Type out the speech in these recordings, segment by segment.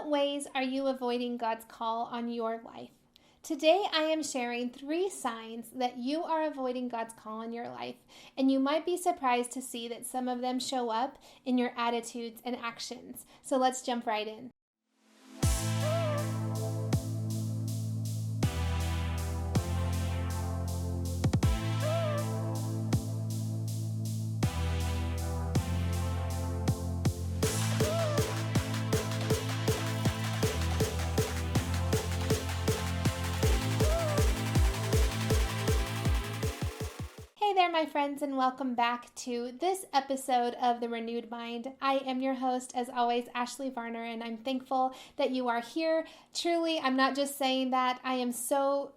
what ways are you avoiding God's call on your life? Today, I am sharing 3 signs that you are avoiding God's call in your life, and you might be surprised to see that some of them show up in your attitudes and actions. So let's jump right in. Hey there, my friends, and welcome back to this episode of The Renewed Mind. I am your host, as always, Ashley Varner, and I'm thankful that you are here. Truly, I'm not just saying that. I am so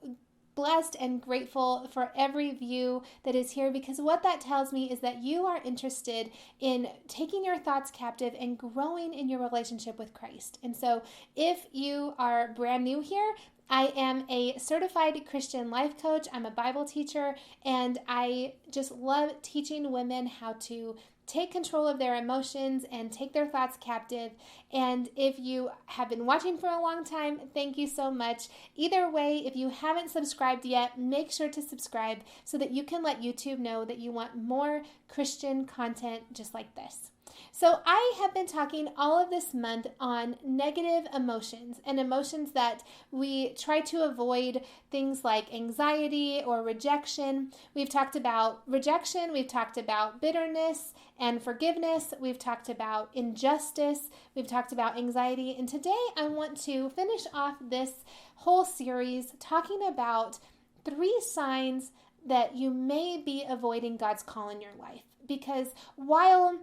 blessed and grateful for every view that is here, because what that tells me is that you are interested in taking your thoughts captive and growing in your relationship with Christ. And so if you are brand new here, I am a certified Christian life coach. I'm a Bible teacher, and I just love teaching women how to take control of their emotions and take their thoughts captive. And if you have been watching for a long time, thank you so much. Either way, if you haven't subscribed yet, make sure to subscribe so that you can let YouTube know that you want more Christian content just like this. So I have been talking all of this month on negative emotions and emotions that we try to avoid, things like anxiety or rejection. We've talked about rejection, we've talked about bitterness and forgiveness, we've talked about injustice, we've talked about anxiety, and today I want to finish off this whole series talking about 3 signs that you may be avoiding God's call in your life. Because while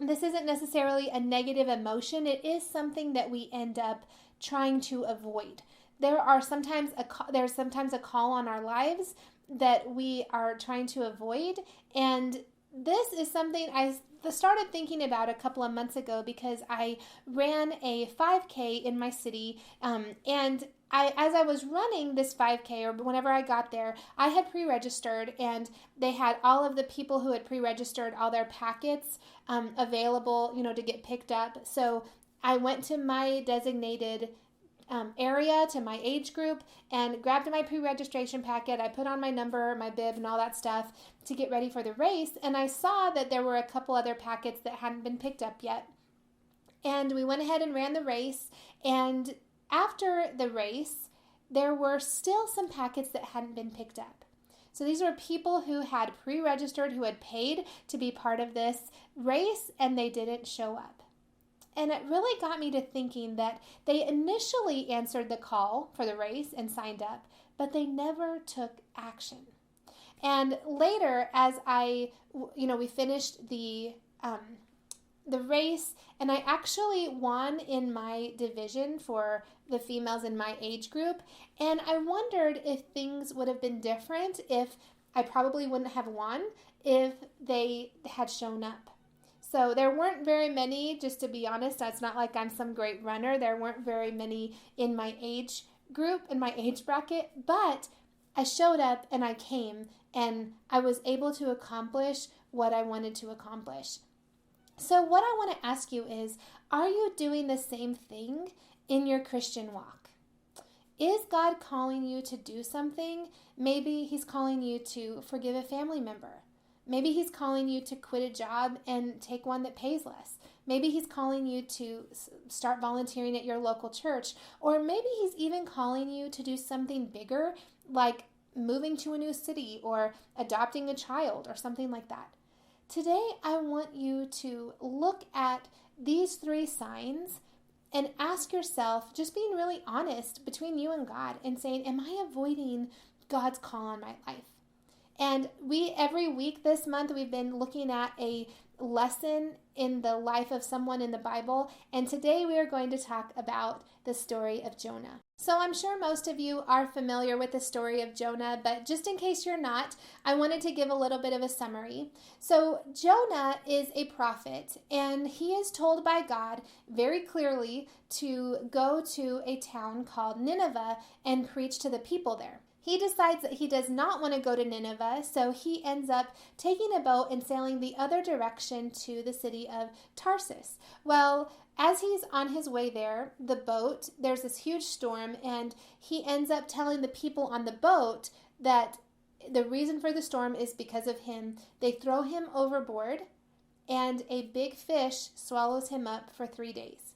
this isn't necessarily a negative emotion, it is something that we end up trying to avoid. There's sometimes a call on our lives that we are trying to avoid, and this is something I started thinking about a couple of months ago because I ran a 5K in my city, and as I was running this 5K, or whenever I got there, I had pre-registered, and they had all of the people who had pre-registered all their packets available, to get picked up. So I went to my designated area, to my age group, and grabbed my pre-registration packet. I put on my number, my bib, and all that stuff to get ready for the race, and I saw that there were a couple other packets that hadn't been picked up yet. And we went ahead and ran the race, and after the race, there were still some packets that hadn't been picked up. So these were people who had pre-registered, who had paid to be part of this race, and they didn't show up. And it really got me to thinking that they initially answered the call for the race and signed up, but they never took action. And later, as we finished the race, and I actually won in my division for the females in my age group, and I wondered if things would have been different, if I probably wouldn't have won if they had shown up. So there weren't very many, just to be honest. It's not like I'm some great runner. There weren't very many in my age group, in my age bracket, but I showed up and I came, and I was able to accomplish what I wanted to accomplish. So what I want to ask you is, are you doing the same thing in your Christian walk? Is God calling you to do something? Maybe He's calling you to forgive a family member. Maybe He's calling you to quit a job and take one that pays less. Maybe He's calling you to start volunteering at your local church. Or maybe He's even calling you to do something bigger, like moving to a new city or adopting a child or something like that. Today, I want you to look at these 3 signs and ask yourself, just being really honest between you and God, and saying, am I avoiding God's call on my life? And every week this month, we've been looking at a lesson in the life of someone in the Bible, and today we are going to talk about the story of Jonah. So I'm sure most of you are familiar with the story of Jonah, but just in case you're not, I wanted to give a little bit of a summary. So Jonah is a prophet, and he is told by God very clearly to go to a town called Nineveh and preach to the people there. He decides that he does not want to go to Nineveh, so he ends up taking a boat and sailing the other direction to the city of Tarsus. Well, As he's on his way there, there's this huge storm, and he ends up telling the people on the boat that the reason for the storm is because of him. They throw him overboard, and a big fish swallows him up for 3 days.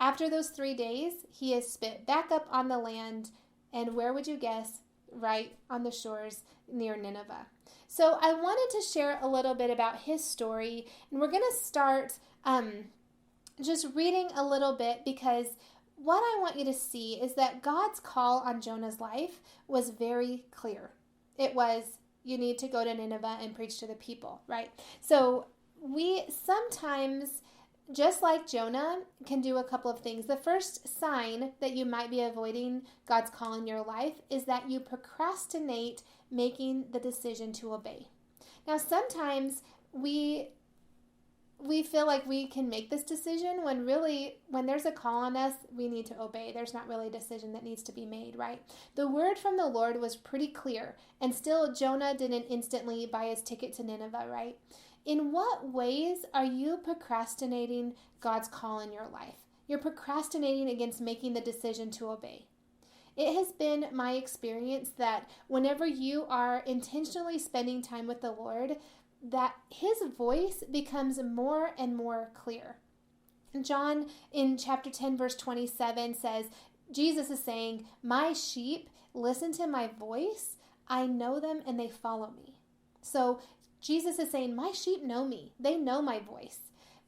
After those 3 days, he is spit back up on the land, and where would you guess? Right on the shores near Nineveh. So I wanted to share a little bit about his story, and we're going to start just reading a little bit, because what I want you to see is that God's call on Jonah's life was very clear. It was, you need to go to Nineveh and preach to the people, right? So we sometimes, just like Jonah, can do a couple of things. The first sign that you might be avoiding God's call in your life is that you procrastinate making the decision to obey. Now, sometimes we feel like we can make this decision when really, when there's a call on us, we need to obey. There's not really a decision that needs to be made, right? The word from the Lord was pretty clear, and still Jonah didn't instantly buy his ticket to Nineveh, right? In what ways are you procrastinating God's call in your life? You're procrastinating against making the decision to obey. It has been my experience that whenever you are intentionally spending time with the Lord, that his voice becomes more and more clear. John in chapter 10 verse 27 says, Jesus is saying, my sheep listen to my voice. I know them and they follow me. So Jesus is saying, my sheep know me. They know my voice.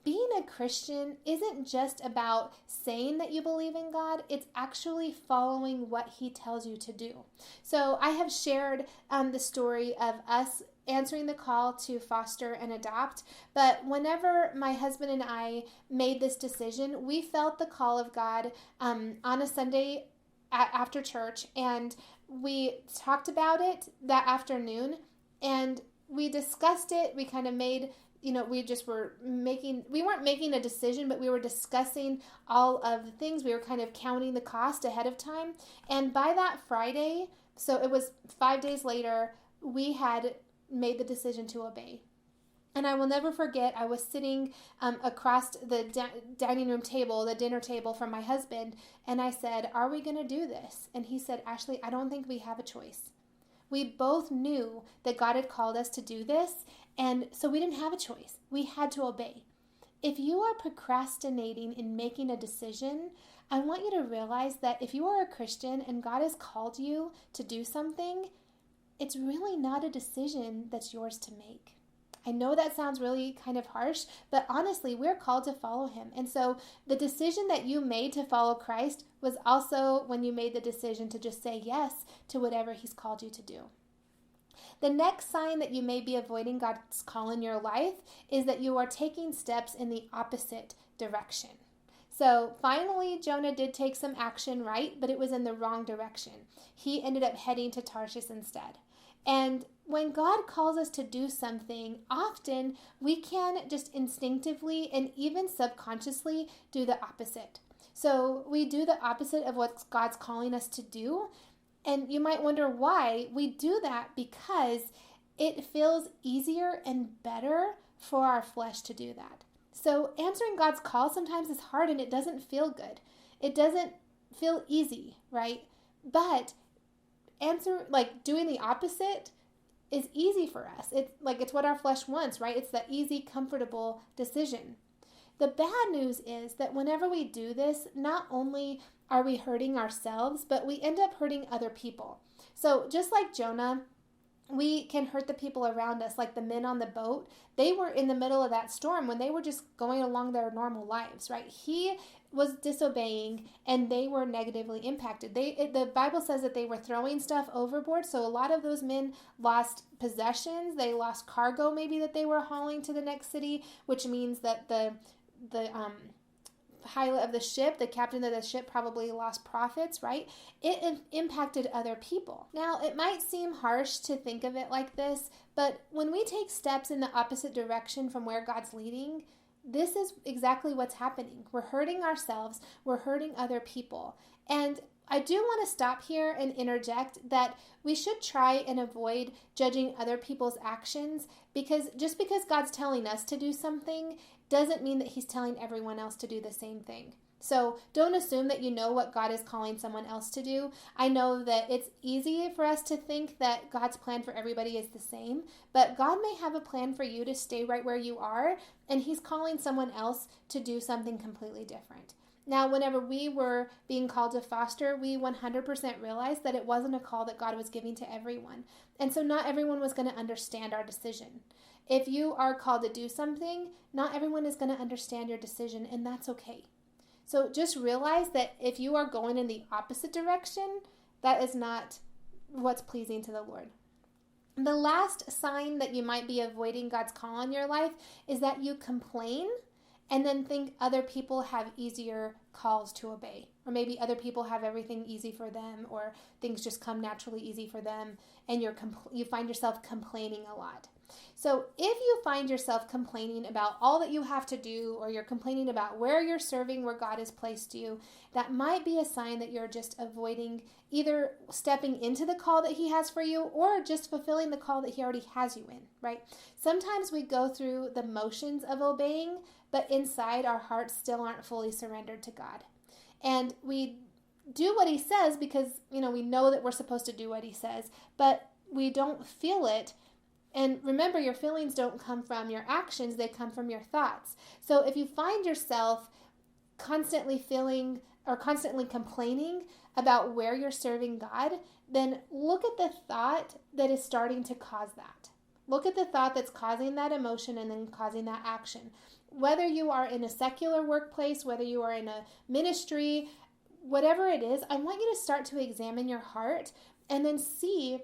Being a Christian isn't just about saying that you believe in God. It's actually following what he tells you to do. So I have shared the story of us answering the call to foster and adopt. But whenever my husband and I made this decision, we felt the call of God on a Sunday after church. And we talked about it that afternoon. And we discussed it. We kind of made, we weren't making a decision, but we were discussing all of the things. We were kind of counting the cost ahead of time. And by that Friday, so it was 5 days later, we had made the decision to obey. And I will never forget, I was sitting across the dining room table, the dinner table from my husband, and I said, are we going to do this? And he said, Ashley, I don't think we have a choice. We both knew that God had called us to do this, and so we didn't have a choice. We had to obey. If you are procrastinating in making a decision, I want you to realize that if you are a Christian and God has called you to do something, it's really not a decision that's yours to make. I know that sounds really kind of harsh, but honestly, we're called to follow him. And so the decision that you made to follow Christ was also when you made the decision to just say yes to whatever he's called you to do. The next sign that you may be avoiding God's call in your life is that you are taking steps in the opposite direction. So finally, Jonah did take some action, right? But it was in the wrong direction. He ended up heading to Tarshish instead. And when God calls us to do something, often we can just instinctively and even subconsciously do the opposite. So we do the opposite of what God's calling us to do. And you might wonder why. We do that because it feels easier and better for our flesh to do that. So answering God's call sometimes is hard and it doesn't feel good. It doesn't feel easy, right? But doing the opposite is easy for us. It's what our flesh wants, right? It's that easy, comfortable decision. The bad news is that whenever we do this, not only are we hurting ourselves, but we end up hurting other people. So just like Jonah, we can hurt the people around us, like the men on the boat. They were in the middle of that storm when they were just going along their normal lives, right? He was disobeying and they were negatively impacted. The Bible says that they were throwing stuff overboard. So a lot of those men lost possessions. They lost cargo maybe that they were hauling to the next city, which means that the pilot of the ship, the captain of the ship probably lost profits, right? It impacted other people. Now, it might seem harsh to think of it like this, but when we take steps in the opposite direction from where God's leading, this is exactly what's happening. We're hurting ourselves. We're hurting other people. And I do want to stop here and interject that we should try and avoid judging other people's actions, because just because God's telling us to do something, doesn't mean that he's telling everyone else to do the same thing. So don't assume that you know what God is calling someone else to do. I know that it's easy for us to think that God's plan for everybody is the same, but God may have a plan for you to stay right where you are, and he's calling someone else to do something completely different. Now, whenever we were being called to foster, we 100% realized that it wasn't a call that God was giving to everyone. And so not everyone was going to understand our decision. If you are called to do something, not everyone is going to understand your decision, and that's okay. So just realize that if you are going in the opposite direction, that is not what's pleasing to the Lord. The last sign that you might be avoiding God's call on your life is that you complain and then think other people have easier calls to obey. Or maybe other people have everything easy for them, or things just come naturally easy for them, and you find yourself complaining a lot. So if you find yourself complaining about all that you have to do, or you're complaining about where you're serving, where God has placed you, that might be a sign that you're just avoiding either stepping into the call that he has for you, or just fulfilling the call that he already has you in, right? Sometimes we go through the motions of obeying, but inside our hearts still aren't fully surrendered to God. And we do what he says because, we know that we're supposed to do what he says, but we don't feel it. And remember, your feelings don't come from your actions, they come from your thoughts. So if you find yourself constantly feeling or constantly complaining about where you're serving God, then look at the thought that is starting to cause that. Look at the thought that's causing that emotion and then causing that action. Whether you are in a secular workplace, whether you are in a ministry, whatever it is, I want you to start to examine your heart and then see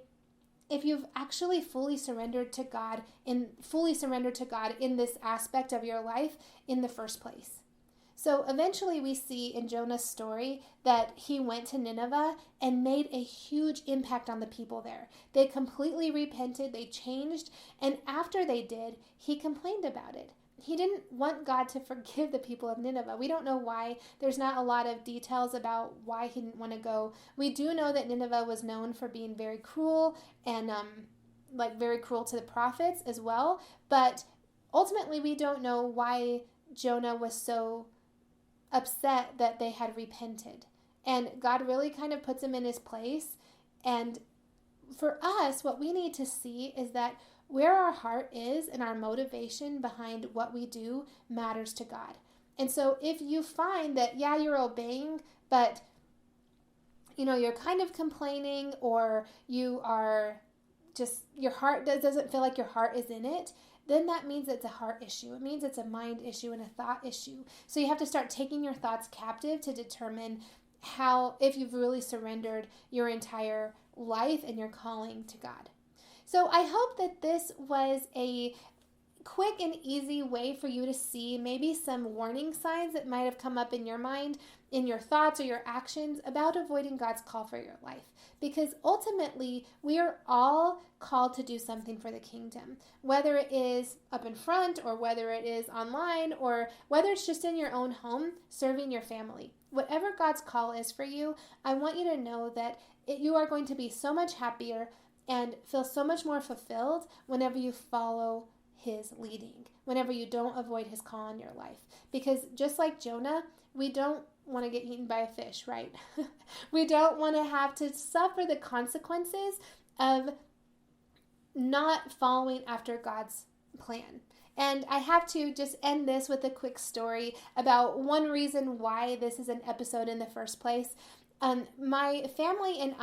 if you've actually fully surrendered to God in this aspect of your life in the first place. So eventually we see in Jonah's story that he went to Nineveh and made a huge impact on the people there. They completely repented, they changed, and after they did, he complained about it. He didn't want God to forgive the people of Nineveh. We don't know why. There's not a lot of details about why he didn't want to go. We do know that Nineveh was known for being very cruel and very cruel to the prophets as well. But ultimately, we don't know why Jonah was so upset that they had repented. And God really kind of puts him in his place. And for us, what we need to see is that where our heart is and our motivation behind what we do matters to God. And so if you find that, you're obeying, but, you're kind of complaining, or you are just, your heart doesn't feel like your heart is in it, then that means it's a heart issue. It means it's a mind issue and a thought issue. So you have to start taking your thoughts captive to determine if you've really surrendered your entire life and your calling to God. So I hope that this was a quick and easy way for you to see maybe some warning signs that might have come up in your mind, in your thoughts or your actions about avoiding God's call for your life. Because ultimately, we are all called to do something for the kingdom, whether it is up in front or whether it is online or whether it's just in your own home serving your family. Whatever God's call is for you, I want you to know that you are going to be so much happier and feel so much more fulfilled whenever you follow his leading, whenever you don't avoid his call in your life. Because just like Jonah, we don't want to get eaten by a fish, right? We don't want to have to suffer the consequences of not following after God's plan. And I have to just end this with a quick story about one reason why this is an episode in the first place. My family and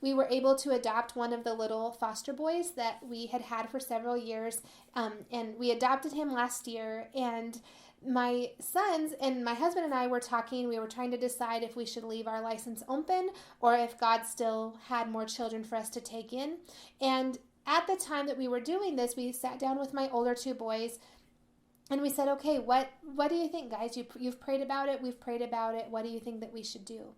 we were able to adopt one of the little foster boys that we had for several years, and we adopted him last year. And my sons and my husband and I were talking. We were trying to decide if we should leave our license open or if God still had more children for us to take in. And at the time that we were doing this, we sat down with my older two boys. And we said, okay, what do you think, guys? You've prayed about it. We've prayed about it. What do you think that we should do?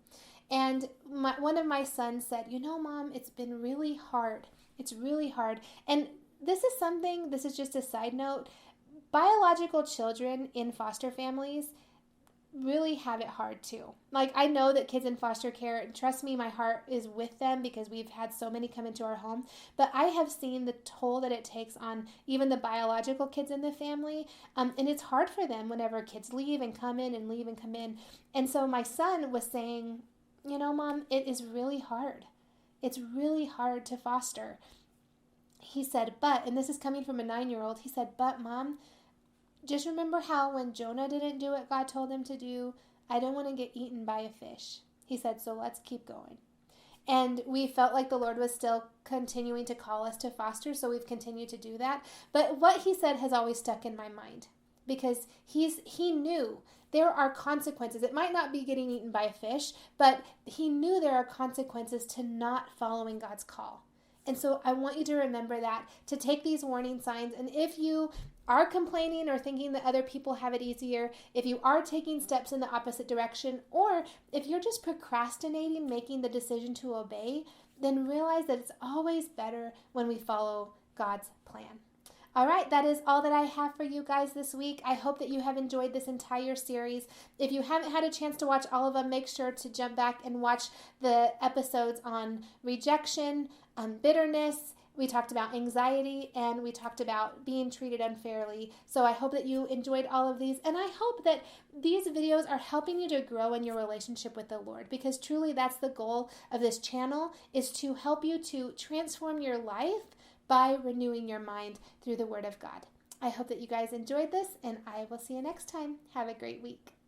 And one of my sons said, Mom, it's been really hard. It's really hard. And this is just a side note. Biological children in foster families, really have it hard too. Like, I know that kids in foster care, and trust me, my heart is with them because we've had so many come into our home, but I have seen the toll that it takes on even the biological kids in the family, and it's hard for them whenever kids leave and come in and leave and come in. And so my son was saying, Mom, it is really hard. It's really hard to foster. He said, but, and this is coming from a 9-year-old, he said, but Mom, just remember how when Jonah didn't do what God told him to do, I don't want to get eaten by a fish. He said, so let's keep going. And we felt like the Lord was still continuing to call us to foster, so we've continued to do that. But what he said has always stuck in my mind because he knew there are consequences. It might not be getting eaten by a fish, but he knew there are consequences to not following God's call. And so I want you to remember that, to take these warning signs. And if you are complaining or thinking that other people have it easier, if you are taking steps in the opposite direction, or if you're just procrastinating making the decision to obey, then realize that it's always better when we follow God's plan. All right, that is all that I have for you guys this week. I hope that you have enjoyed this entire series. If you haven't had a chance to watch all of them, make sure to jump back and watch the episodes on rejection, bitterness. We talked about anxiety, and we talked about being treated unfairly. So I hope that you enjoyed all of these, and I hope that these videos are helping you to grow in your relationship with the Lord, because truly that's the goal of this channel, is to help you to transform your life by renewing your mind through the Word of God. I hope that you guys enjoyed this, and I will see you next time. Have a great week.